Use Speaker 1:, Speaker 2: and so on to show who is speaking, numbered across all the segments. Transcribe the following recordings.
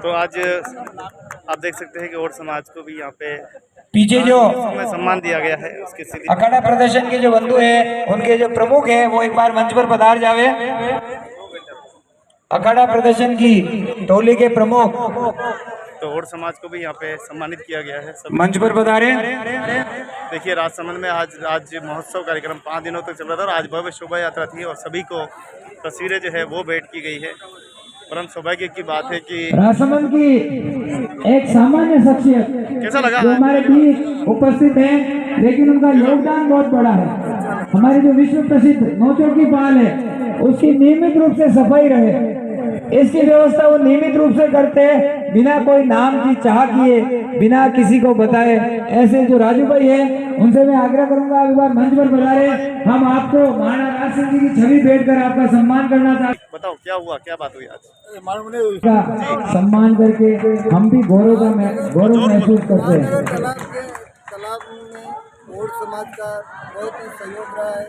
Speaker 1: तो आज आप देख सकते हैं कि और समाज को भी यहाँ पे
Speaker 2: पीछे जो
Speaker 1: सम्मान दिया गया है उसके सीधे
Speaker 2: अखाड़ा प्रदर्शन के जो बंधु है, उनके जो प्रमुख है, वो एक बार मंच पर पधार जावे। अखाड़ा प्रदर्शन की टोली के प्रमुख
Speaker 1: तो और समाज को भी यहाँ पे सम्मानित किया गया है। सब
Speaker 2: मंच पर पधारे।
Speaker 1: देखिए राजसमंद में आज राज्य महोत्सव कार्यक्रम 5 दिनों तक चल रहा था और आज भव्य शोभा यात्रा थी और सभी को तस्वीरें जो है वो भेंट की गई है। परम सौभाग्य की बात है कि
Speaker 2: राजसमंद की एक सामान्य शख्सियत
Speaker 1: कैसा लगा
Speaker 2: जो हमारे बीच उपस्थित है, लेकिन उनका योगदान बहुत बड़ा है। हमारे जो विश्व प्रसिद्ध नौचों की पाल है, उसकी नियमित रूप से सफाई रहे, इसकी व्यवस्था वो नियमित रूप से करते हैं, बिना कोई नाम की चाह किए, बिना किसी को बताए। ऐसे जो राजू भाई है, उनसे मैं आग्रह करूंगा एक बार मंच पर बुलाए। हम आपको महाराणा राज सिंह जी की छवि भेंट कर आपका सम्मान करना चाहते हैं।
Speaker 1: बताओ क्या हुआ, क्या बात हुई आज?
Speaker 2: सम्मान करके हम भी गौरव महसूस करते हैं।
Speaker 3: तालाब में और समाज का बहुत ही सहयोग रहा है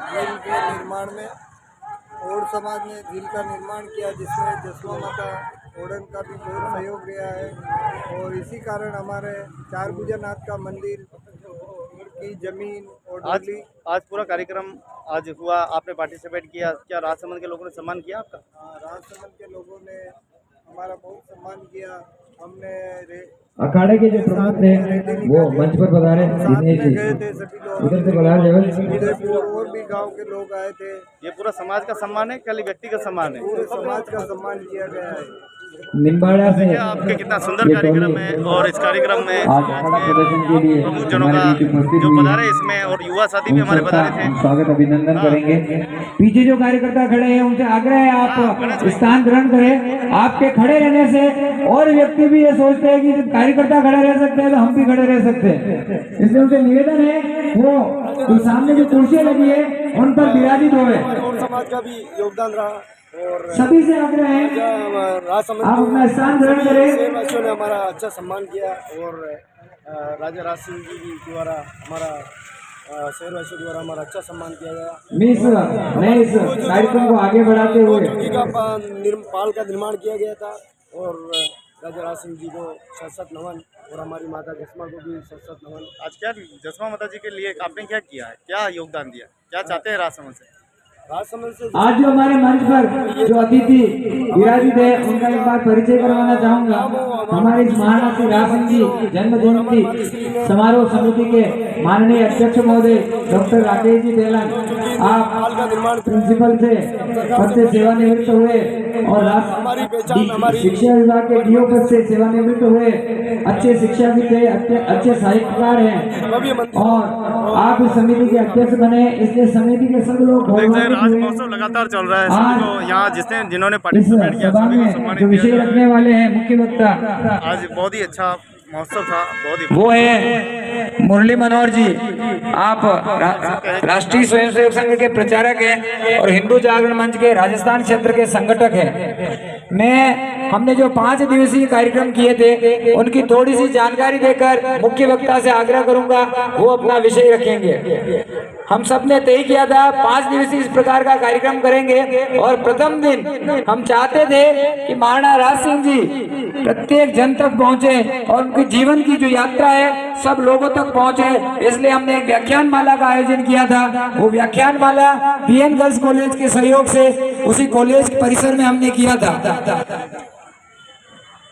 Speaker 3: झील के निर्माण में। और समाज ने झील का निर्माण किया, जिसमें जसवा माता ओडन का भी बहुत सहयोग रहा है। और इसी कारण हमारे चारभुजानाथ का मंदिर की जमीन और
Speaker 1: आज पूरा कार्यक्रम आज हुआ, आपने पार्टिसिपेट किया, क्या राजसमंद के लोगों ने सम्मान किया आपका?
Speaker 3: राजसमंद के लोगों ने हमारा बहुत सम्मान किया। हमने
Speaker 2: अखाड़े के जो प्रमुख थे वो मंच पर पधारे।
Speaker 3: गए थे सभी लोग,
Speaker 2: उधर से पधार
Speaker 3: उदयपुर और भी गांव के लोग आए थे।
Speaker 1: ये पूरा समाज का सम्मान है, खाली व्यक्ति का सम्मान है?
Speaker 3: पूरे समाज का सम्मान किया गया है।
Speaker 2: निम्बाड़ा से
Speaker 1: आपके कितना सुंदर कार्यक्रम है और इस कार्यक्रम में
Speaker 2: प्रदर्शन के लिए
Speaker 1: प्रमुख जनों का जो पधारे इसमें और युवा साथी भी हमारे पधारे थे।
Speaker 2: स्वागत अभिनंदन करेंगे। पीछे जो कार्यकर्ता खड़े हैं उनसे आग्रह है आप स्थान ग्रहण करें। आपके खड़े रहने से और व्यक्ति भी ये सोचते हैं कि जब कार्यकर्ता खड़े रह सकते हैं तो हम भी खड़े रह सकते हैं, इसलिए उनसे निवेदन है वो जो सामने जो कुर्सियां लगी है उन पर विराजित हो।
Speaker 3: और समाज का भी योगदान रहा और
Speaker 2: सभी से आग्रह है आप अपना स्थान ग्रहण करें।
Speaker 3: बच्चों ने हमारा अच्छा सम्मान किया और राजा राज सिंह जी द्वारा हमारा शहरवासियों द्वारा हमारा अच्छा सम्मान किया गया।
Speaker 2: मैं इस कार्यक्रम को आगे बढ़ाते हुए
Speaker 3: पाल का निर्माण किया गया था और राजा राज सिंह जी को सत नमन और हमारी माता जसमा को भी सत नमन।
Speaker 1: आज क्या जसमा माता जी के लिए आपने क्या किया है, क्या योगदान दिया, क्या चाहते हैं राजसमंद से?
Speaker 2: आज जो हमारे मंच पर जो अतिथि विराजित है उनका एक बार परिचय करवाना चाहूंगा। हमारे इस महाराणा श्री राज सिंह जी जन्म जयंती समारोह समिति के माननीय अध्यक्ष महोदय डॉक्टर राकेश जी तेलन, आप प्रिंसिपल से पद से सेवानिवृत्त हुए और शिक्षा विभाग के डीओ पद से सेवानिवृत्त हुए, अच्छे शिक्षाविद है, अच्छे साहित्यकार हैं और आप इस समिति के अध्यक्ष बने, इसलिए समिति के सब लोग
Speaker 1: राज महोत्सव लगातार चल रहा है। सभी को यहाँ जिन्होंने पार्टिसिपेट किया सभी को सम्मानित
Speaker 2: जो विषय रखने वाले हैं मुख्य वक्ता,
Speaker 1: आज बहुत ही अच्छा महोत्सव था, बहुत ही
Speaker 2: वो है मुरली मनोहर जी। आप राष्ट्रीय स्वयंसेवक संघ के प्रचारक हैं और हिंदू जागरण मंच के राजस्थान क्षेत्र के संगठक हैं। हमने जो 5 दिवसीय कार्यक्रम किए थे उनकी थोड़ी सी जानकारी देकर मुख्य वक्ता से आग्रह करूंगा वो अपना विषय रखेंगे। हम सब ने तय किया था 5 दिवसीय इस प्रकार का कार्यक्रम करेंगे और प्रथम दिन हम चाहते थे कि महाराणा राज सिंह जी प्रत्येक जन तक पहुंचे और उनकी जीवन की जो यात्रा है सब लोगों तक पहुंचे, इसलिए हमने एक व्याख्यान माला का आयोजन किया था। वो व्याख्यान माला बीएन गर्ल्स कॉलेज के सहयोग से उसी कॉलेज के परिसर में हमने किया था।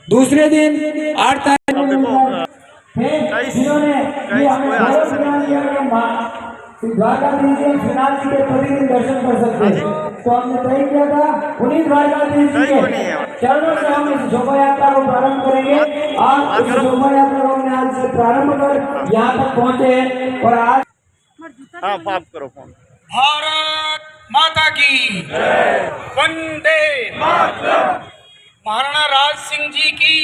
Speaker 2: दूसरे दिन 8 तारीख द्वारकाधीश के प्रतिदिन दर्शन कर सकते हैं, तो हमने तय किया था उन्हीं द्वारकाधीश के चरणों से हम इस शोभा यात्रा को प्रारंभ करेंगे। आज इस शोभा यात्रा को हमने आज से प्रारंभ कर यहाँ तक पहुँचे हैं और आज
Speaker 1: आप करो फोन।
Speaker 4: भारत माता की वंदे मातरम। महाराणा राज सिंह जी की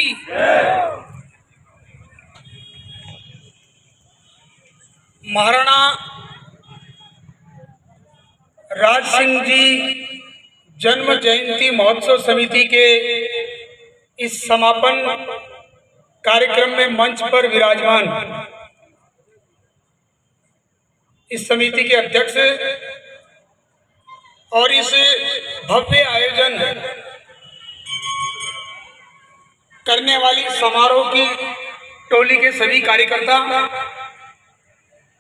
Speaker 4: महाराणा राज सिंह जी जन्म जयंती महोत्सव समिति के इस समापन कार्यक्रम में मंच पर विराजमान इस समिति के अध्यक्ष और इस भव्य आयोजन करने वाली समारोह की टोली के सभी कार्यकर्ता,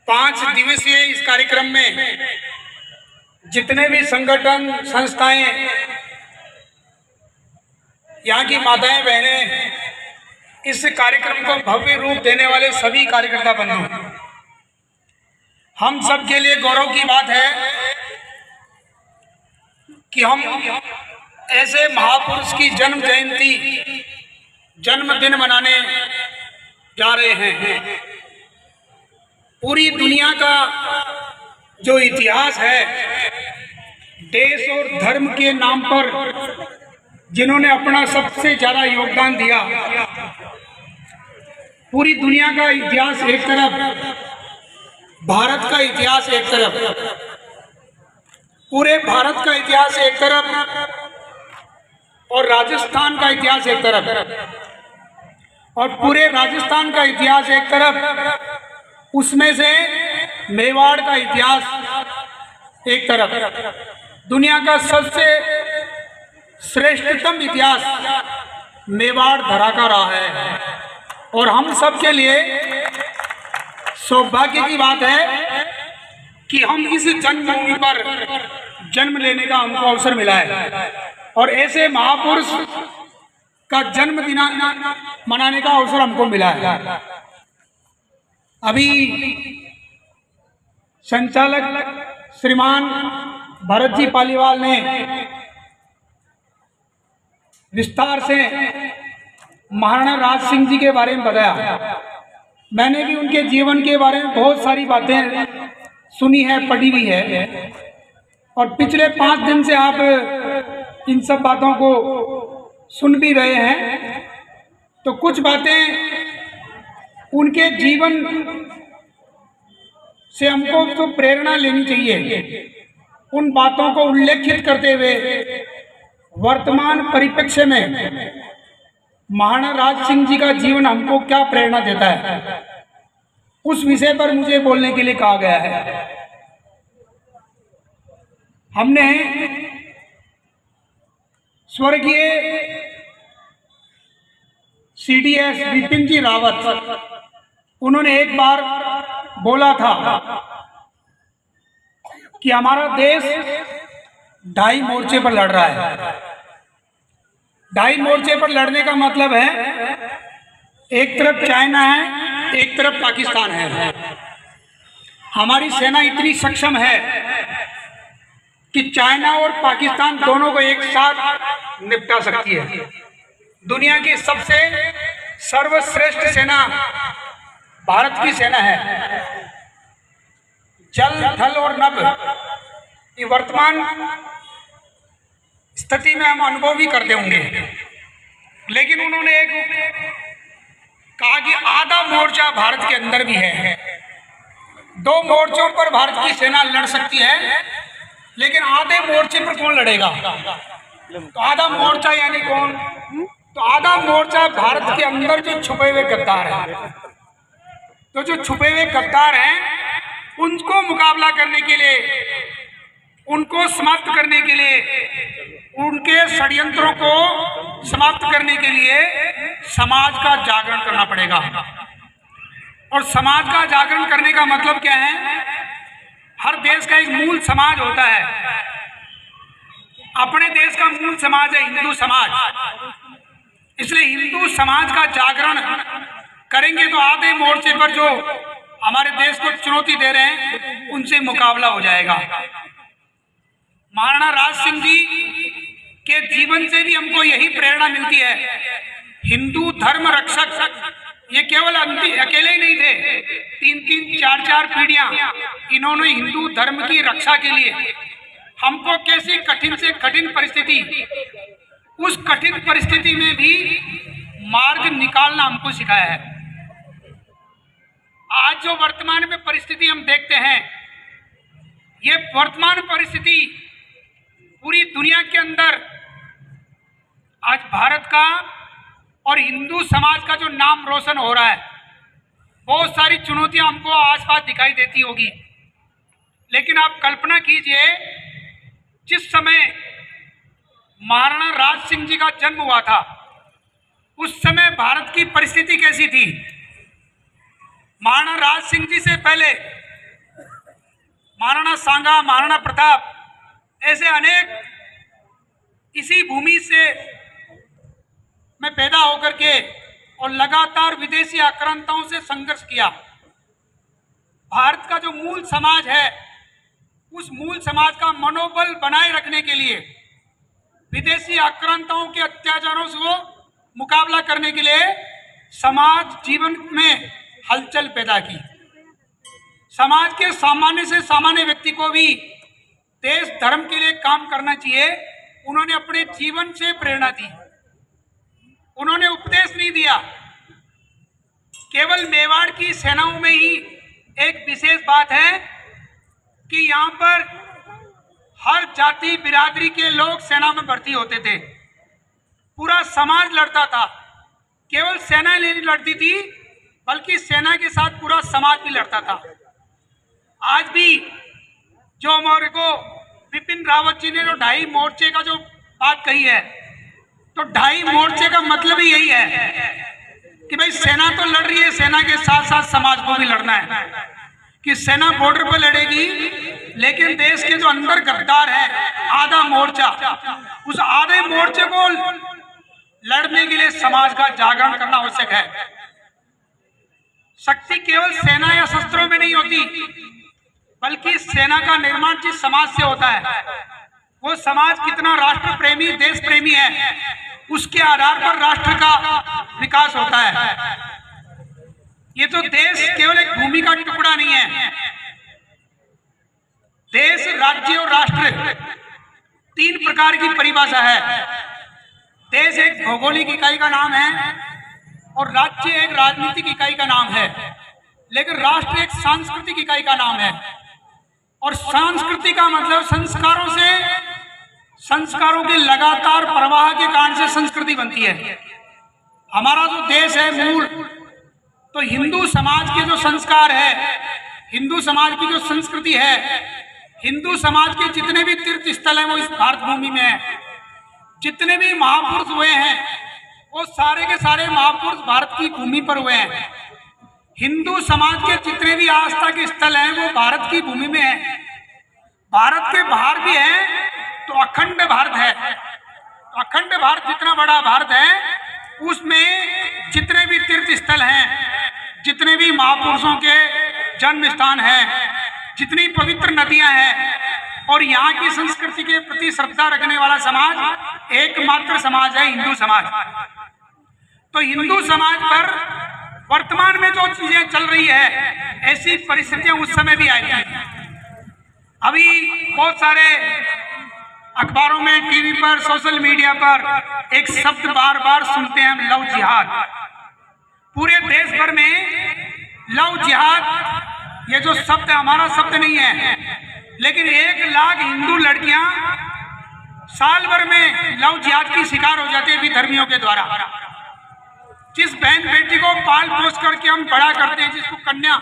Speaker 4: 5 दिवसीय इस कार्यक्रम में जितने भी संगठन संस्थाएं, यहाँ की माताएं बहनें, इस कार्यक्रम को भव्य रूप देने वाले सभी कार्यकर्ता बंधु, हम सब के लिए गौरव की बात है कि हम ऐसे महापुरुष की जन्म जयंती, जन्मदिन मनाने जा रहे हैं। पूरी दुनिया का जो इतिहास है, देश और धर्म के नाम पर जिन्होंने अपना सबसे ज़्यादा योगदान दिया, पूरी दुनिया का इतिहास एक तरफ, भारत का इतिहास एक तरफ, पूरे भारत का इतिहास एक तरफ और राजस्थान का इतिहास एक तरफ, और पूरे राजस्थान का इतिहास एक तरफ, उसमें से मेवाड़ का इतिहास एक तरफ। दुनिया का सबसे श्रेष्ठतम इतिहास मेवाड़ धरा का रहा है, और हम सब के लिए सौभाग्य की बात है कि हम इस जन्मभूमि पर जन्म लेने का हमको अवसर मिला है, और ऐसे महापुरुष का जन्मदिन मनाने का अवसर हमको मिला है। अभी संचालक श्रीमान भरत जी पालीवाल ने विस्तार से महाराणा राज सिंह जी के बारे में बताया। मैंने भी उनके जीवन के बारे में बहुत सारी बातें सुनी है, पढ़ी हुई है, और पिछले 5 दिन से आप इन सब बातों को सुन भी रहे हैं। तो कुछ बातें उनके जीवन से हमको तो प्रेरणा लेनी चाहिए। उन बातों को उल्लेखित करते हुए वर्तमान परिप्रेक्ष्य में महाराणा राज सिंह जी का जीवन हमको क्या प्रेरणा देता है, उस विषय पर मुझे बोलने के लिए कहा गया है। हमने स्वर्गीय CDS विपिन जी रावत, उन्होंने एक बार बोला था कि हमारा देश 2 मोर्चे पर लड़ रहा है। 2 मोर्चे पर लड़ने का मतलब है, एक तरफ चाइना है, एक तरफ पाकिस्तान है। हमारी सेना इतनी सक्षम है कि चाइना और पाकिस्तान दोनों को एक साथ निपटा सकती है। दुनिया की सबसे सर्वश्रेष्ठ सेना भारत की सेना है। जल, थल और नभ, ये वर्तमान स्थिति में हम अनुभव भी करते होंगे, लेकिन उन्होंने एक कहा कि आधा मोर्चा भारत के अंदर भी है। 2 मोर्चों पर भारत की सेना लड़ सकती है, लेकिन आधे मोर्चे पर कौन लड़ेगा? तो आधा मोर्चा यानी कौन? तो आधा मोर्चा भारत के अंदर जो छुपे हुए गद्दार हैं, तो जो छुपे हुए गद्दार हैं, उनको मुकाबला करने के लिए, उनको समाप्त करने के लिए, उनके षड्यंत्रों को समाप्त करने के लिए समाज का जागरण करना पड़ेगा। और समाज का जागरण करने का मतलब क्या है? हर देश का एक मूल समाज होता है। अपने देश का मूल समाज है हिंदू समाज। इसलिए हिंदू समाज का जागरण करेंगे तो आधे मोर्चे पर जो हमारे देश को चुनौती दे रहे हैं, उनसे मुकाबला हो जाएगा। महाराणा राज सिंह जी के जीवन से भी हमको यही प्रेरणा मिलती है। हिंदू धर्म रक्षक ये केवल अकेले ही नहीं थे, 3-3, 4-4 पीढ़ियां इन्होंने हिंदू धर्म की रक्षा के लिए हमको कैसी कठिन से कठिन परिस्थिति, उस कठिन परिस्थिति में भी मार्ग निकालना हमको सिखाया है। आज जो वर्तमान में परिस्थिति हम देखते हैं, ये वर्तमान परिस्थिति पूरी दुनिया के अंदर आज भारत का और हिंदू समाज का जो नाम रोशन हो रहा है, बहुत सारी चुनौतियां हमको आसपास दिखाई देती होगी। लेकिन आप कल्पना कीजिए, जिस समय महाराणा राज सिंह जी का जन्म हुआ था, उस समय की परिस्थिति कैसी थी। महाराणा राज सिंह जी से पहले महाराणा सांगा, महाराणा प्रताप, ऐसे अनेक इसी भूमि से में पैदा होकर के और लगातार विदेशी आक्रांताओं से संघर्ष किया। भारत का जो मूल समाज है, उस मूल समाज का मनोबल बनाए रखने के लिए विदेशी आक्रांताओं के अत्याचारों से वो मुकाबला करने के लिए समाज जीवन में हलचल पैदा की। समाज के सामान्य से सामान्य व्यक्ति को भी देश धर्म के लिए काम करना चाहिए। उन्होंने अपने जीवन से प्रेरणा दी। उन्होंने उपदेश नहीं दिया। केवल मेवाड़ की सेनाओं में ही एक विशेष बात है कि यहाँ पर हर जाति बिरादरी के लोग सेना में भर्ती होते थे। पूरा समाज लड़ता था। केवल सेना नहीं लड़ती थी, बल्कि सेना के साथ पूरा समाज भी लड़ता था। आज भी जो हमारे को बिपिन रावत जी ने जो 2.5 मोर्चे का जो बात कही है, तो 2.5 मोर्चे का मतलब ही यही है कि भाई सेना तो लड़ रही है, सेना के साथ साथ समाज को भी लड़ना है। कि सेना बॉर्डर पर लड़ेगी, लेकिन देश के जो अंदर गद्दार है आधा मोर्चा, उस आधे मोर्चे को लड़ने के लिए समाज का जागरण करना आवश्यक है। शक्ति केवल सेना या शस्त्रों में नहीं होती, बल्कि सेना का निर्माण जिस समाज से होता है, वो समाज कितना राष्ट्र प्रेमी, देश प्रेमी है, उसके आधार पर राष्ट्र का विकास होता है। ये तो देश केवल एक भूमि का टुकड़ा नहीं है। देश, राज्य और राष्ट्र 3 प्रकार की परिभाषा है। देश एक भौगोलिक इकाई का नाम है और राज्य एक राजनीतिक इकाई का नाम है, लेकिन राष्ट्र एक सांस्कृतिक इकाई का नाम है। और संस्कृति का मतलब संस्कारों के लगातार प्रवाह के कारण से संस्कृति बनती है। हमारा जो देश है मूल, तो हिंदू समाज के जो संस्कार है, हिंदू समाज की जो संस्कृति है, हिंदू समाज के जितने भी तीर्थ स्थल हैं वो इस भारत भूमि में है। जितने भी महापुरुष हुए हैं वो सारे के सारे महापुरुष भारत की भूमि पर हुए हैं। हिंदू समाज के जितने भी आस्था के स्थल हैं वो भारत की भूमि में है। भारत के बाहर भी है तो अखंड भारत है। तो अखंड भारत जितना बड़ा भारत है, उसमें जितने भी तीर्थ स्थल हैं, जितने भी महापुरुषों के जन्म स्थान हैं, जितनी पवित्र नदियां हैं, और यहाँ की संस्कृति के प्रति श्रद्धा रखने वाला समाज एकमात्र समाज है हिंदू समाज। तो हिंदू समाज पर वर्तमान में जो चीजें चल रही है, ऐसी परिस्थितियां उस समय भी आई थी। अभी बहुत सारे अखबारों में, टीवी पर, सोशल मीडिया पर एक शब्द बार बार सुनते हैं हम, लव जिहाद। पूरे देश भर में लव जिहाद ये जो शब्द है, हमारा शब्द नहीं है, लेकिन 1 लाख हिंदू लड़कियां साल भर में लव जिहाद की शिकार हो जाती है विधर्मियों के द्वारा। जिस बहन बेटी को पाल पोस करके हम बड़ा करते हैं, जिसको कन्या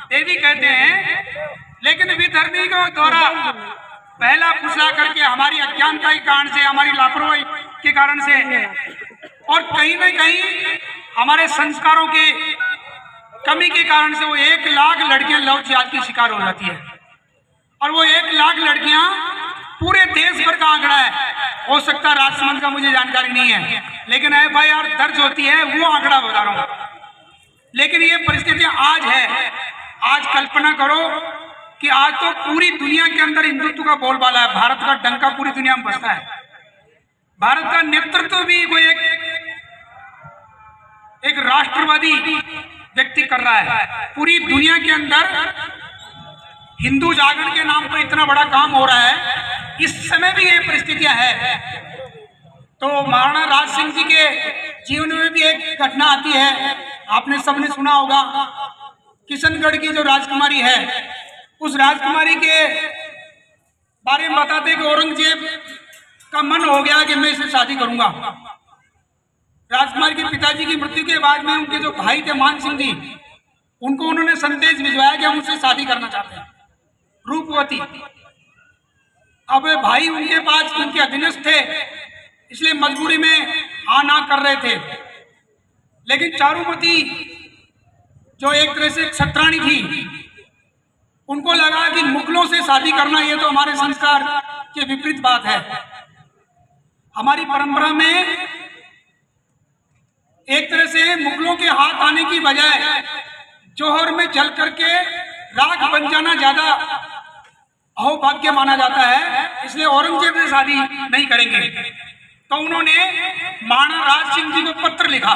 Speaker 4: देवी कहते हैं, लेकिन विधर्मी के द्वारा पहला फुसला करके हमारी अज्ञानता के कारण से, हमारी लापरवाही के कारण से, और कहीं न कहीं हमारे संस्कारों के कमी के कारण से वो 1 लाख लड़कियां लव जिहाद की शिकार हो जाती है। और वो 1 लाख लड़कियां पूरे देश भर का आंकड़ा है। हो सकता है राजसमंद का मुझे जानकारी नहीं है, लेकिन FIR दर्ज होती है, वो आंकड़ा बता रहा हूं। लेकिन ये परिस्थितियां आज है। आज कल्पना करो कि आज तो पूरी दुनिया के अंदर हिंदुत्व का बोलबाला है। भारत का डंका पूरी दुनिया में बजता है। भारत का नेतृत्व भी कोई एक राष्ट्रवादी व्यक्ति कर रहा है। पूरी दुनिया के अंदर हिंदू जागरण के नाम पर इतना बड़ा काम हो रहा है। इस समय भी ये परिस्थितियां हैं। तो महाराणा राज सिंह जी के जीवन में भी एक घटना आती है, आपने सबने सुना होगा। किशनगढ़ की जो राजकुमारी है, उस राजकुमारी के बारे में बताते कि औरंगजेब का मन हो गया कि मैं इससे शादी करूंगा। राजकुमारी के पिताजी की मृत्यु के बाद में उनके जो भाई थे मान सिंह जी, उनको उन्होंने संदेश भिजवाया कि हम उससे शादी करना चाहते हैं, रूपवती। अब भाई उनके पास उनके अधीनस्थ थे, इसलिए मजबूरी में हाँ ना कर रहे थे। लेकिन चारुमती जो एक तरह से क्षत्राणी थी, उनको लगा कि मुगलों से शादी करना ये तो हमारे संस्कार के विपरीत बात है। हमारी परंपरा में एक तरह से मुगलों के हाथ आने की बजाय जौहर में जल करके राख बन जाना ज्यादा अहोभाग्य माना जाता है, इसलिए औरंगजेब से शादी नहीं करेंगे। तो उन्होंने महाराणा राज सिंह जी को पत्र लिखा।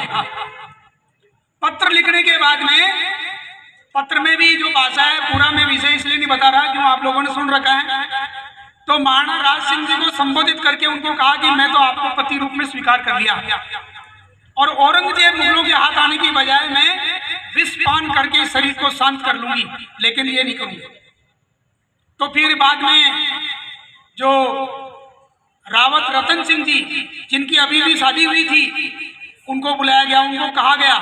Speaker 4: पत्र लिखने के बाद में पत्र में भी जो भाषा है, पूरा मैं विषय इसलिए नहीं बता रहा क्यों आप लोगों ने सुन रखा है। तो महाराणा राज सिंह जी को संबोधित करके उनको कहा कि मैं तो आपको पति रूप में स्वीकार कर लिया और औरंगजेब मुगलों के हाथ आने की बजाय मैं विष पान करके शरीर को शांत कर लूंगी, लेकिन ये नहीं करूंगी। तो फिर बाद में जो रावत रतन सिंह जी, जिनकी अभी भी शादी हुई थी, उनको बुलाया गया, उनको कहा गया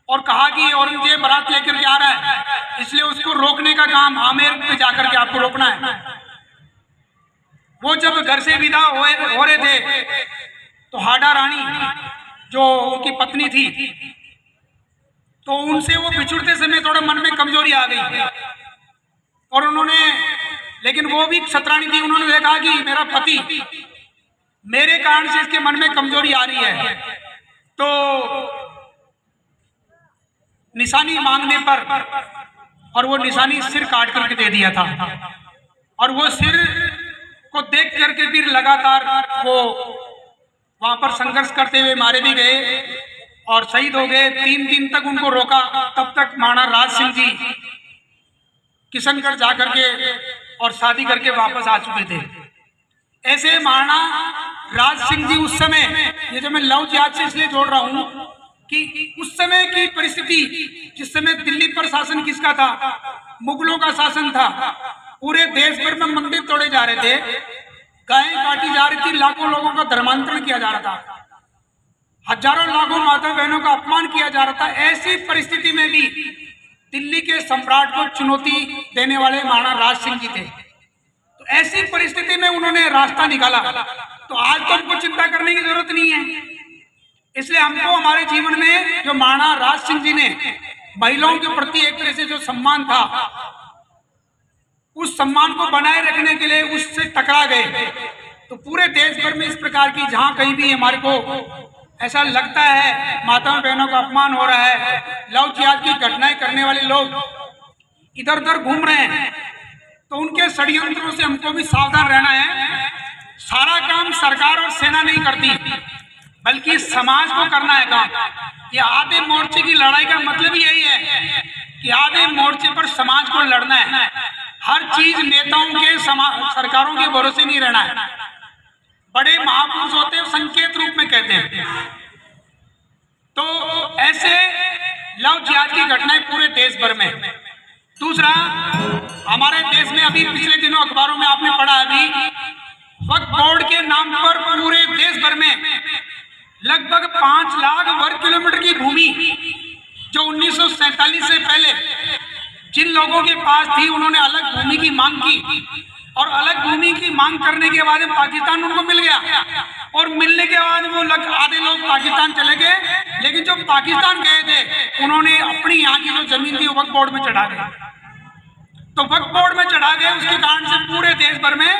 Speaker 4: और कहा कि औरंगजेब बारात लेकर के आ रहा है, इसलिए उसको रोकने का काम आमेर पे जाकर के आपको रोकना है। वो जब घर से विदा हो रहे थे तो हाडा रानी जो उनकी पत्नी थी, तो उनसे वो बिछुड़ते समय थोड़ा मन में कमजोरी आ गई और उन्होंने, लेकिन वो भी क्षत्राणी थी, उन्होंने देखा कि मेरा पति मेरे कारण से इसके मन में कमजोरी आ रही है, तो निशानी मांगने पर, और वो निशानी सिर काट करके दे दिया था और वो सिर को देख करके फिर लगातार वो वहां पर संघर्ष करते हुए मारे भी गए और शहीद हो गए। 3 दिन तक उनको रोका, तब तक महाराणा राज सिंह जी किशनगढ़ जाकर के और शादी करके वापस आ चुके थे। ऐसे महाराणा राज सिंह जी उस समय, ये जो मैं लव जिहाद से इसलिए जोड़ रहा हूं कि उस समय की परिस्थिति, जिस समय दिल्ली पर शासन किसका था, मुगलों का शासन था, पूरे देश भर में मंदिर तोड़े जा रहे थे, गायें काटी जा रही थी, लाखों लोगों का धर्मांतरण किया जा रहा था, हजारों लाखों माता बहनों का अपमान किया जा रहा था। ऐसी परिस्थिति में भी दिल्ली के सम्राट को चुनौती देने वाले महाराणा राज सिंह जी थे। तो ऐसी परिस्थिति में उन्होंने रास्ता निकाला। तो आज तो हमको चिंता करने की जरूरत नहीं है, इसलिए हमको हमारे जीवन में जो महाराणा राज सिंह जी ने महिलाओं के प्रति एक तरह से जो सम्मान था, उस सम्मान को बनाए रखने के लिए उससे टकरा गए। तो पूरे देश भर में इस प्रकार की जहां कहीं भी हमारे को ऐसा लगता है माताओं बहनों का अपमान हो रहा है, लव जिहाद की घटनाएं करने वाले लोग इधर उधर घूम रहे हैं, तो उनके षड्यंत्रों से हमको भी सावधान रहना है। सारा काम सरकार और सेना नहीं करती, बल्कि समाज को करना है काम। ये आधे मोर्चे की लड़ाई का मतलब यही है कि आधे मोर्चे पर समाज को लड़ना है। हर चीज नेताओं के, सरकारों के भरोसे नहीं रहना है। बड़े महापुरुष होते हैं, संकेत रूप में कहते हैं। तो ऐसे लव जिहाद की घटनाएं पूरे देश भर में। दूसरा, हमारे देश में अभी पिछले दिनों अखबारों में आपने पढ़ा, अभी वक्फ बोर्ड के नाम पर पूरे देश भर में लगभग 5 लाख वर्ग किलोमीटर की भूमि जो 1947 से पहले जिन लोगों के पास थी, उन्होंने अलग भूमि की मांग की और अलग भूमि की मांग करने के बाद पाकिस्तान उनको मिल गया और मिलने के बाद वो आधे लोग पाकिस्तान चले गए, लेकिन जो पाकिस्तान गए थे उन्होंने अपनी यहाँ की जो जमीन थी वक्फ बोर्ड में चढ़ा दी। तो वक्फ बोर्ड में चढ़ा गए, उसके कारण से पूरे देश भर में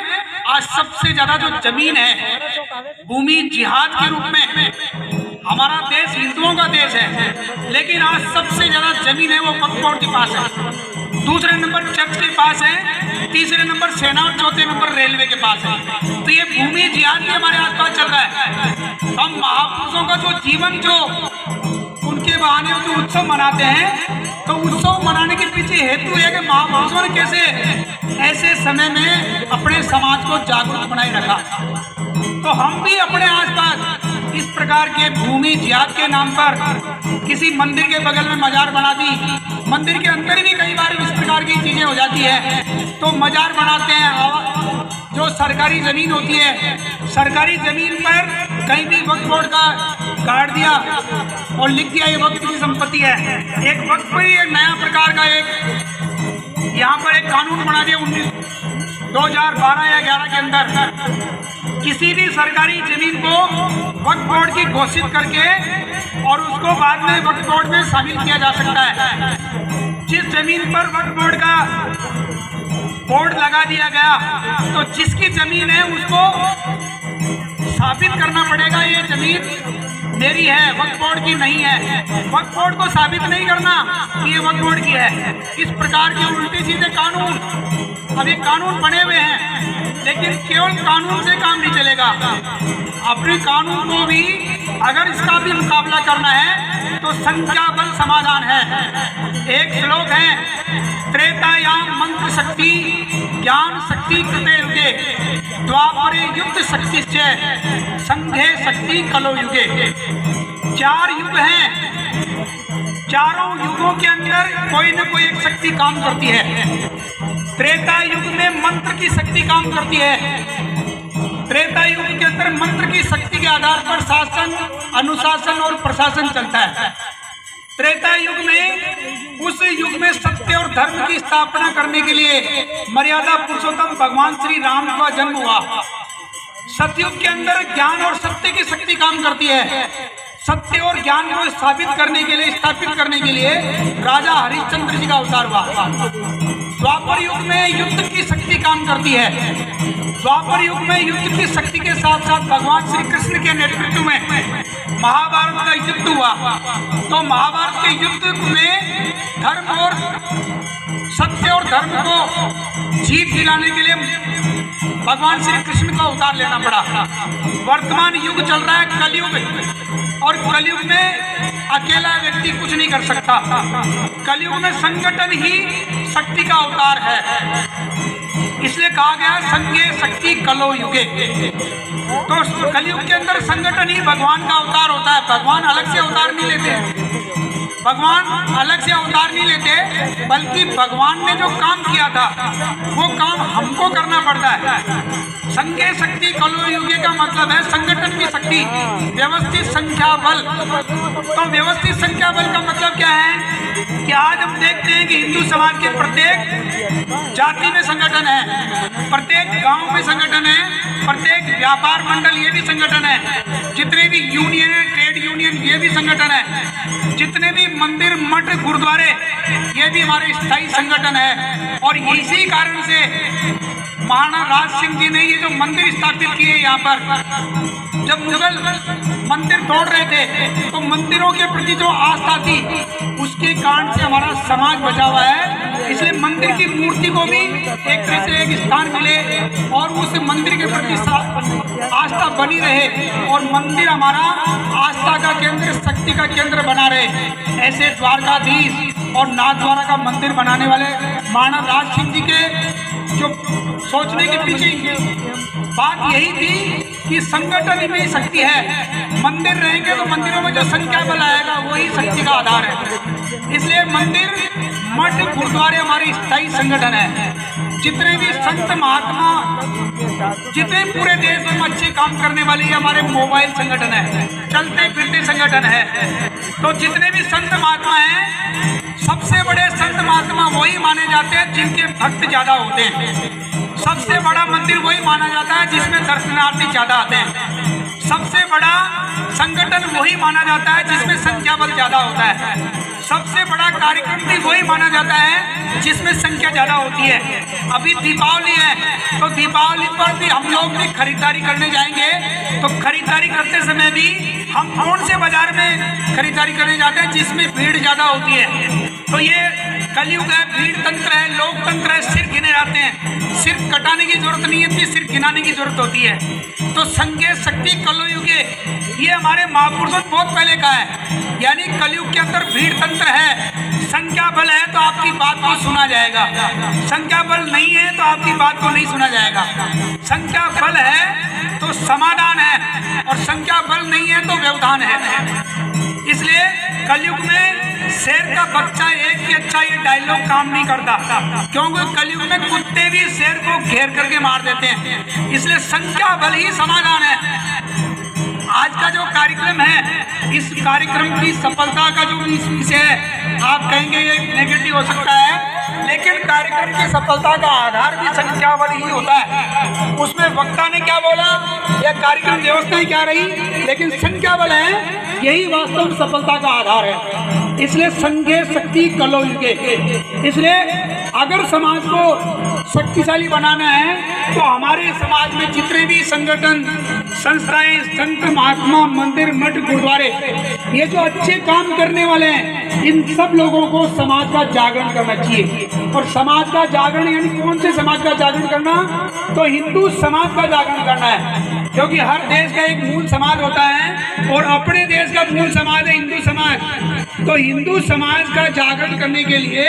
Speaker 4: आज सबसे ज्यादा जो जमीन है भूमि जिहाद के रूप में, हमारा देश हिंदुओं का देश है, लेकिन आज सबसे ज्यादा जमीन है वो वक्फ बोर्ड के पास है। दूसरे नंबर चर्च के पास है, तीसरे नंबर सेना और चौथे नंबर रेलवे के पास है। तो ये भूमि जिहाद भी हमारे आसपास चल रहा है। हम महापुरुषों का जो जीवन, जो उनके बहाने जो उत्सव मनाते हैं, तो उत्सव मनाने के पीछे हेतु है कि महापुरुषों ने कैसे ऐसे समय में अपने समाज को जागरूक बनाए रखा। तो हम भी अपने आसपास इस प्रकार के भूमि जिहाद के नाम पर किसी मंदिर के बगल में मजार बना दी, मंदिर के अंदर भी कई बार इस प्रकार की चीजें हो जाती है, तो मजार बनाते हैं। जो सरकारी जमीन होती है, सरकारी जमीन पर कहीं भी वक्फ बोर्ड का काट दिया और लिख दिया ये वक्फ की संपत्ति है। एक वक्फ पर एक नया प्रकार का एक यहाँ पर एक कानून बना दिया 2012 या 11 के अंदर, किसी भी सरकारी जमीन को वक्फ बोर्ड की घोषित करके और उसको बाद में वक्फ बोर्ड में शामिल किया जा सकता है। जिस जमीन पर वक्फ बोर्ड का बोर्ड लगा दिया गया तो जिसकी जमीन है उसको साबित करना पड़ेगा ये जमीन मेरी है, वक्फ बोर्ड की नहीं है। वक्फ बोर्ड को साबित नहीं करना कि ये वक्फ बोर्ड की है। इस प्रकार के उल्टे सीधे कानून, अभी कानून बने हुए हैं लेकिन केवल कानून से काम नहीं चलेगा। अपने कानून को भी अगर इसका भी मुकाबला करना है तो संख्या बल समाधान है। एक श्लोक है, त्रेतायाम मंत्र शक्ति ज्ञान शक्ति कृते युगे द्वापरे युक्त शक्ति से संघे शक्ति कलो युगे। 4 युग हैं, चारों युगों के अंदर कोई न कोई एक शक्ति काम करती है। त्रेता युग में मंत्र की शक्ति काम करती है। त्रेता युग के अंदर मंत्र की शक्ति के आधार पर शासन, अनुशासन और प्रशासन चलता है। त्रेता युग में, उस युग में सत्य और धर्म की स्थापना करने के लिए मर्यादा पुरुषोत्तम भगवान श्री राम का जन्म हुआ। सतयुग के अंदर ज्ञान और सत्य की शक्ति काम करती है। सत्य और ज्ञान को स्थापित करने के लिए, स्थापित करने के लिए राजा हरिश्चंद्र जी का अवतार हुआ। द्वापर युग में युद्ध की शक्ति काम करती है। द्वापर युग में युद्ध की शक्ति के साथ साथ भगवान श्री कृष्ण के नेतृत्व में महाभारत का युद्ध हुआ। तो महाभारत के युद्ध में धर्म और सत्य और धर्म को जीत दिलाने के लिए भगवान श्री कृष्ण का अवतार लेना पड़ा। वर्तमान युग चल रहा है कलयुग, और कलयुग में अकेला व्यक्ति कुछ नहीं कर सकता। कलयुग में संगठन ही शक्ति का अवतार है। इसलिए कहा गया संघे शक्ति कलो युगे। तो कलयुग के अंदर संगठन ही भगवान का अवतार होता है। भगवान अलग से अवतार नहीं लेते, भगवान अलग से अवतार नहीं लेते, बल्कि भगवान ने जो काम किया था वो काम हमको करना पड़ता है। संघे शक्ति कलो युगे का मतलब है संगठन की शक्ति, व्यवस्थित संख्या बल। तो व्यवस्थित संख्या बल का मतलब क्या है कि आज हम देखते हैं कि हिंदू समाज के प्रत्येक जाति में संगठन है, प्रत्येक गांव में संगठन है, प्रत्येक व्यापार मंडल ये भी संगठन है, जितने भी यूनियन है, ट्रेड यूनियन ये भी संगठन है, जितने भी मंदिर मठ गुरुद्वारे ये भी हमारे स्थायी संगठन है। और इसी कारण से महाराणा राज सिंह जी ने ये जो मंदिर स्थापित किए यहाँ पर, जब मुगल मंदिर तोड़ रहे थे तो मंदिरों के प्रति जो आस्था थी उसके कारण से हमारा समाज बचा हुआ है। इसलिए मंदिर की मूर्ति को भी एक तरह से एक स्थान मिले और उस मंदिर के प्रति आस्था बनी रहे और मंदिर हमारा आस्था का केंद्र, शक्ति का केंद्र बना रहे। ऐसे द्वारकाधीश और नाथद्वारा का मंदिर बनाने वाले महाराणा राज सिंह जी के जो सोचने के पीछे बात यही थी कि संगठन में शक्ति है। मंदिर रहेंगे तो मंदिरों में जो संख्या बल आएगा वही शक्ति का आधार है। इसलिए मंदिर, मठ, गुरुद्वारे हमारे स्थायी संगठन है। जितने भी संत महात्मा, जितने पूरे देश में अच्छे काम करने वाले हमारे मोबाइल संगठन है, चलते फिरते संगठन है। तो जितने भी संत महात्मा हैं, सबसे बड़े संत महात्मा वही माने जाते हैं जिनके भक्त ज्यादा होते हैं। सबसे बड़ा मंदिर वही माना जाता है जिसमें दर्शनार्थी ज्यादा आते हैं। सबसे बड़ा संगठन वही माना जाता है जिसमें संख्या बल ज्यादा होता है। सबसे बड़ा कार्यक्रम भी वही माना जाता है जिसमें संख्या ज्यादा होती है। अभी दीपावली है तो दीपावली पर भी हम लोग भी खरीदारी करने जाएंगे तो खरीदारी करते समय भी हम कौन से बाजार में खरीदारी करने जाते हैं जिसमें भीड़ ज्यादा होती है। तो ये कलयुग है, भीड़ तंत्र है, लोकतंत्र है, सिर गिने जाते हैं। सिर कटाने की जरूरत नहीं होती, सिर गिनाने की जरूरत होती है। तो संघे शक्ति कलो युगे ये हमारे महापुरुषों ने बहुत पहले कहा है। यानी कलयुग के अंदर भीड़ तंत्र है, संख्या बल है तो आपकी बात को सुना जाएगा, संख्या बल नहीं है तो आपकी बात को नहीं सुना जाएगा। संख्या बल है तो समाधान है और संख्या बल नहीं है तो व्यवधान है। इसलिए कलयुग में शेर का बच्चा एक ही अच्छा ये डायलॉग काम नहीं करता, क्योंकि कलयुग में कुत्ते भी शेर को घेर करके मार देते हैं। इसलिए संख्या बल ही समाधान है। आज का जो कार्यक्रम है, इस कार्यक्रम की सफलता का जो विषय है, आप कहेंगे ये नेगेटिव हो सकता है, लेकिन कार्यक्रम की सफलता का आधार भी संख्या बल ही होता है। उसमें वक्ता ने क्या बोला या कार्यक्रम व्यवस्था क्या रही, लेकिन संख्या बल है, यही वास्तव सफलता का आधार है। इसलिए संघे शक्ति कलो इनके। इसलिए अगर समाज को शक्तिशाली बनाना है तो हमारे समाज में जितने भी संगठन, संस्थाएं, संत, महात्मा, मंदिर, मठ, गुरुद्वारे, ये जो अच्छे काम करने वाले हैं, इन सब लोगों को समाज का जागरण करना चाहिए। और समाज का जागरण यानी कौन से समाज का जागरण करना? तो हिंदू समाज का जागरण करना है, क्योंकि हर देश का एक मूल समाज होता है और अपने देश का मूल समाज है हिंदू समाज। तो हिंदू समाज का जागरण करने के लिए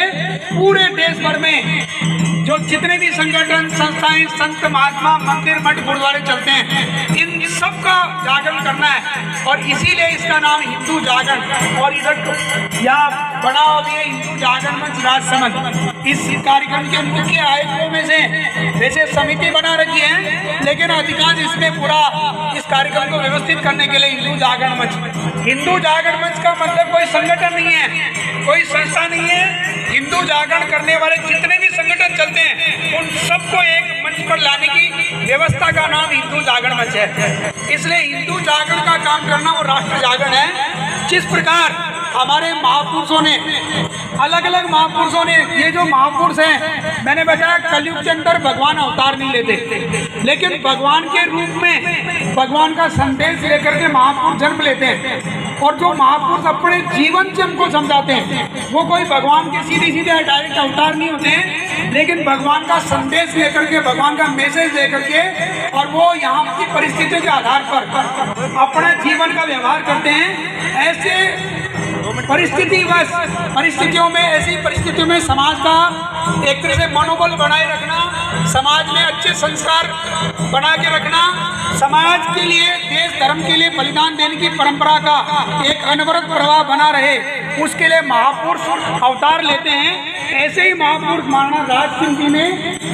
Speaker 4: पूरे देश भर में जो जितने भी संगठन, संस्थाएं, संत, महात्मा, मंदिर, मठ, गुरुद्वारे चलते हैं, इन सब का जागरण करना है। और इसीलिए इसका नाम हिंदू जागरण, और इधर यहाँ बना हुआ है हिंदू जागरण मंच राजसमंद। इस कार्यक्रम के मुख्य आयोजकों में से वैसे समिति बना रखी है, लेकिन अधिकांश इसमें पूरा इस कार्यक्रम को व्यवस्थित करने के लिए हिंदू जागरण मंच। हिंदू जागरण मंच का मतलब कोई संगठन नहीं है, कोई संस्था नहीं है। हिंदू जागरण करने वाले जितने भी संगठन चलते हैं, उन सबको एक मंच पर लाने की व्यवस्था का नाम हिंदू जागरण मंच है। इसलिए हिंदू जागरण का काम करना वो राष्ट्र जागरण है। जिस प्रकार हमारे महापुरुषों ने, अलग अलग महापुरुषों ने, ये जो महापुरुष हैं, मैंने बताया कलयुग के अंदर भगवान अवतार नहीं लेते, लेकिन भगवान के रूप में भगवान का संदेश लेकर के महापुरुष जन्म लेते हैं। और जो महापुरुष अपने जीवन से हमको समझाते हैं, वो कोई भगवान के सीधे सीधे डायरेक्ट अवतार नहीं होते हैं, लेकिन भगवान का संदेश लेकर के, भगवान का मैसेज लेकर के, और वो यहाँ की परिस्थितियों के आधार पर अपना जीवन का व्यवहार करते हैं। ऐसे परिस्थितियों में, ऐसी परिस्थितियों में समाज का एक तरह से मनोबल बनाए रखना, समाज में अच्छे संस्कार बना के रखना, समाज के लिए, देश धर्म के लिए बलिदान देने की परंपरा का एक अनवरत प्रवाह बना रहे, उसके लिए महापुरुष अवतार लेते हैं। ऐसे ही महापुरुष महाराणा राज सिंह जी ने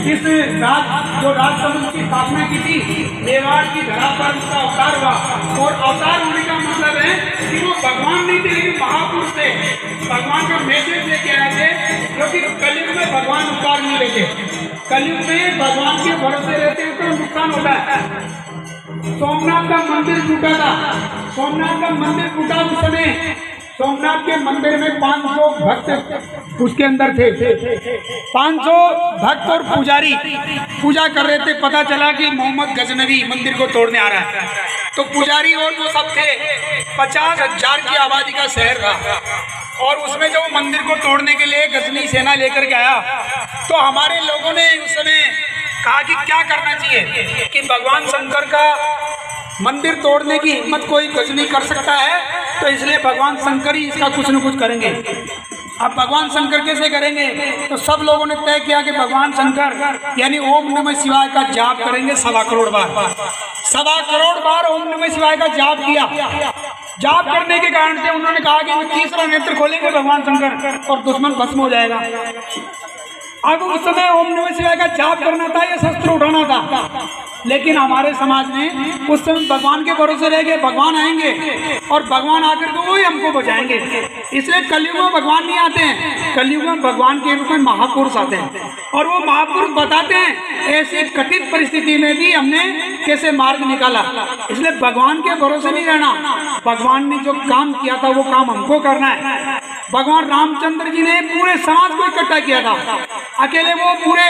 Speaker 4: इस जो राजसमंद की स्थापना की थी, मेवाड़ की धरा पर उसका अवतार हुआ। और अवतार होने का मतलब है कि वो भगवान नहीं थे, लेकिन महापुरुष थे, भगवान का मैसेज लेके आए थे। क्योंकि कलयुग में भगवान अवतार नहीं लेते, कलयुग में भगवान के भरोसे रहते हैं तो नुकसान होता है। सोमनाथ का मंदिर टूटा था, सोमनाथ का मंदिर टूटा उस समय सोमनाथ के मंदिर में 500 भक्त उसके अंदर थे। 500 भक्त और पुजारी पूजा कर रहे थे। पता चला कि मोहम्मद गजनवी मंदिर को तोड़ने आ रहा है, तो पुजारी और जो सब थे, 50,000 की आबादी का शहर था, और उसमें जो मंदिर को तोड़ने के लिए गजनी सेना लेकर के आया, तो हमारे लोगों ने उस समय कहा कि क्या करना चाहिए कि भगवान शंकर का मंदिर तोड़ने की हिम्मत कोई गजनी कर सकता है, तो इसलिए भगवान शंकर ही इसका कुछ न कुछ करेंगे। अब भगवान शंकर कैसे करेंगे? तो सब लोगों ने तय किया कि भगवान शंकर यानी ओम नमः शिवाय का जाप करेंगे 1.25 करोड़ बार। 1.25 करोड़ बार ओम नमः शिवाय का जाप किया। जाप करने के कारण से उन्होंने कहा कि वो तीसरा नेत्र खोलेंगे भगवान शंकर और दुश्मन भस्म हो जाएगा। अब उस समय ओम नमः शिवाय का जाप करना था या शस्त्र उठाना था, लेकिन हमारे समाज में उस समय भगवान के भरोसे रह गए, भगवान आएंगे और भगवान आकर के वही हमको बचाएंगे। इसलिए कलयुग में भगवान नहीं आते हैं, कलयुग में भगवान के रूप में महापुरुष आते हैं, और वो महापुरुष बताते हैं ऐसी कठिन परिस्थिति में भी हमने कैसे मार्ग निकाला। इसलिए भगवान के भरोसे नहीं रहना, भगवान ने जो काम किया था वो काम हमको करना है। भगवान रामचंद्र जी ने पूरे समाज को इकट्ठा किया था, अकेले वो पूरे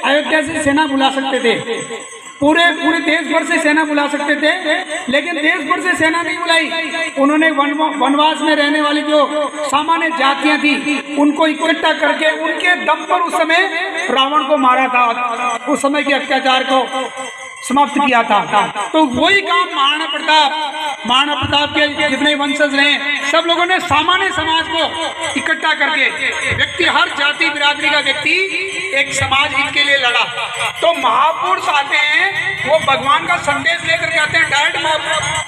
Speaker 4: अयोध्या से सेना बुला सकते थे, पूरे देश भर से सेना बुला सकते थे, लेकिन देश भर से सेना नहीं बुलाई। उन्होंने वनवास में रहने वाली जो सामान्य जातियां थी उनको इकट्ठा करके उनके दम पर उस समय रावण को मारा था, उस समय के अत्याचार को समाप्त किया था। तो वही काम महाराणा प्रताप के जितने वंशज रहे सब लोगों ने सामान्य समाज को इकट्ठा करके, व्यक्ति हर जाति बिरादरी का व्यक्ति एक समाज हित के लिए लड़ा। तो महापुरुष आते हैं, वो भगवान का संदेश लेकर के आते हैं, डायरेक्ट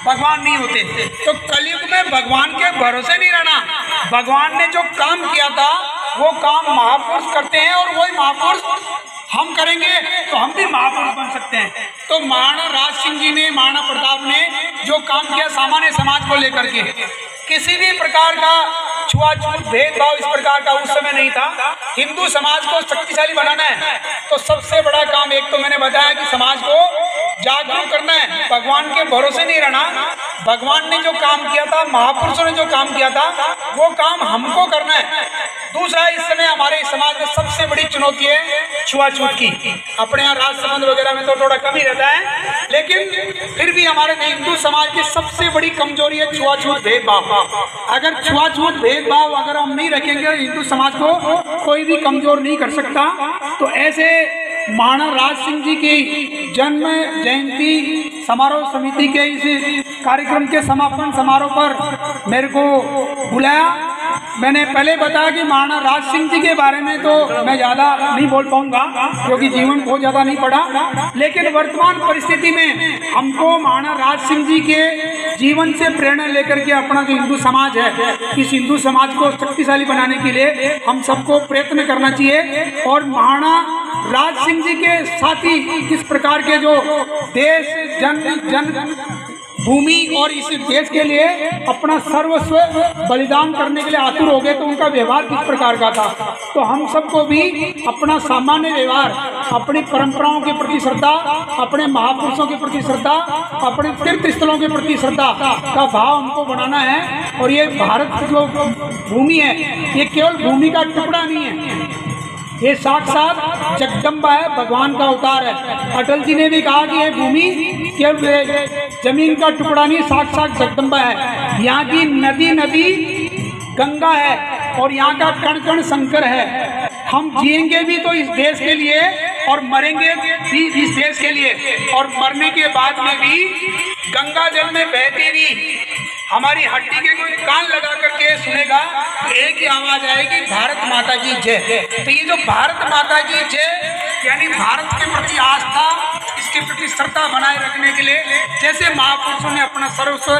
Speaker 4: भगवान नहीं होते। तो कलयुग में भगवान के भरोसे नहीं रहना, भगवान ने जो काम किया था वो काम महापुरुष करते हैं, और वही महापुरुष हम करेंगे तो हम भी महापुरुष बन सकते हैं। तो महाराणा राज सिंह जी ने, महाराणा प्रताप ने जो काम किया सामान्य समाज को लेकर के, किसी भी प्रकार का छुआछूत भेदभाव इस प्रकार का उस समय नहीं था। हिंदू समाज को शक्तिशाली बनाना है तो सबसे बड़ा काम, एक तो मैंने बताया कि समाज को जागरूक करना है, भगवान के भरोसे नहीं रहना। भगवान ने जो काम किया था, महापुरुषों ने जो काम किया था, वो काम हमको करना है। दूसरा, इस समय हमारे समाज में सबसे बड़ी चुनौती है छुआछूत की। अपने यहाँ राजसमंद वगैरह में तो थोड़ा कम ही रहता है, लेकिन फिर भी हमारे हिंदू समाज की सबसे बड़ी कमजोरी है छुआछूत भेदभाव। अगर छुआछूत भेदभाव अगर हम नहीं रखेंगे, हिंदू समाज को कोई भी कमजोर नहीं कर सकता। तो ऐसे महाराणा राज सिंह जी की जन्म जयंती समारोह समिति के इस कार्यक्रम के समापन समारोह पर मेरे को बुलाया। मैंने पहले बताया कि महाराणा राज सिंह जी के बारे में तो मैं ज़्यादा नहीं बोल पाऊंगा क्योंकि जीवन बहुत ज़्यादा नहीं पढ़ा, लेकिन वर्तमान परिस्थिति में हमको महाराणा राज सिंह जी के जीवन से प्रेरणा लेकर के अपना जो हिंदू समाज है, इस हिंदू समाज को शक्तिशाली बनाने के लिए हम सबको प्रयत्न करना चाहिए। और महाराणा राज सिंह जी के साथी किस प्रकार के जो देश जन भूमि और इस देश के लिए अपना सर्वस्व बलिदान करने के लिए आतुर हो गए, तो उनका व्यवहार किस प्रकार का था। तो हम सबको भी अपना सामान्य व्यवहार, अपनी परंपराओं के प्रति श्रद्धा, अपने महापुरुषों के प्रति श्रद्धा, अपने तीर्थ स्थलों के प्रति श्रद्धा का भाव हमको बनाना है। और ये भारत जो भूमि है, ये केवल भूमि का टुकड़ा नहीं है, ये साक्षात जगदम्बा है, भगवान का अवतार है। अटल जी ने भी कहा कि ये भूमि केवल जमीन का टुकड़ा नहीं, साक्षात जगदम्बा है। यहाँ की नदी गंगा है और यहाँ का कण कण शंकर है। हम जिएंगे भी तो इस देश के लिए और मरेंगे भी इस देश के लिए, और मरने के बाद में भी गंगा जल में बहती हुई हमारी हड्डी के कोई कान लगा करके सुनेगा तो एक ही आवाज आएगी, भारत माता की जय। तो ये जो भारत माता की जय यानी भारत के प्रति आस्था, इसके प्रति श्रद्धा बनाए रखने के लिए जैसे महापुरुषों ने अपना सर्वस्व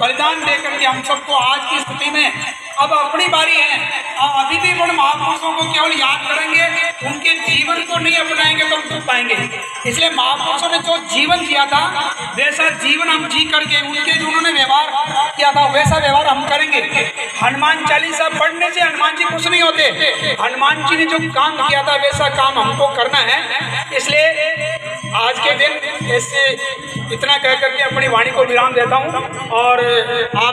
Speaker 4: बलिदान दे करके हम सबको आज की स्थिति में अब अपनी बारी है। और अभी भी उन महापुरुषों को केवल याद करेंगे, उनके जीवन को नहीं अपनाएंगे तो हम सुख पाएंगे। इसलिए महापुरुषों ने जो जीवन जिया था वैसा जीवन हम जी करके, उनके जो उन्होंने व्यवहार किया था वैसा व्यवहार हम करेंगे। हनुमान चालीसा पढ़ने से हनुमान जी खुश नहीं होते, हनुमान जी ने जो काम किया था वैसा काम हमको करना है। इसलिए आज के दिन ऐसे इतना कह करके अपनी वाणी को विराम देता हूँ। और आप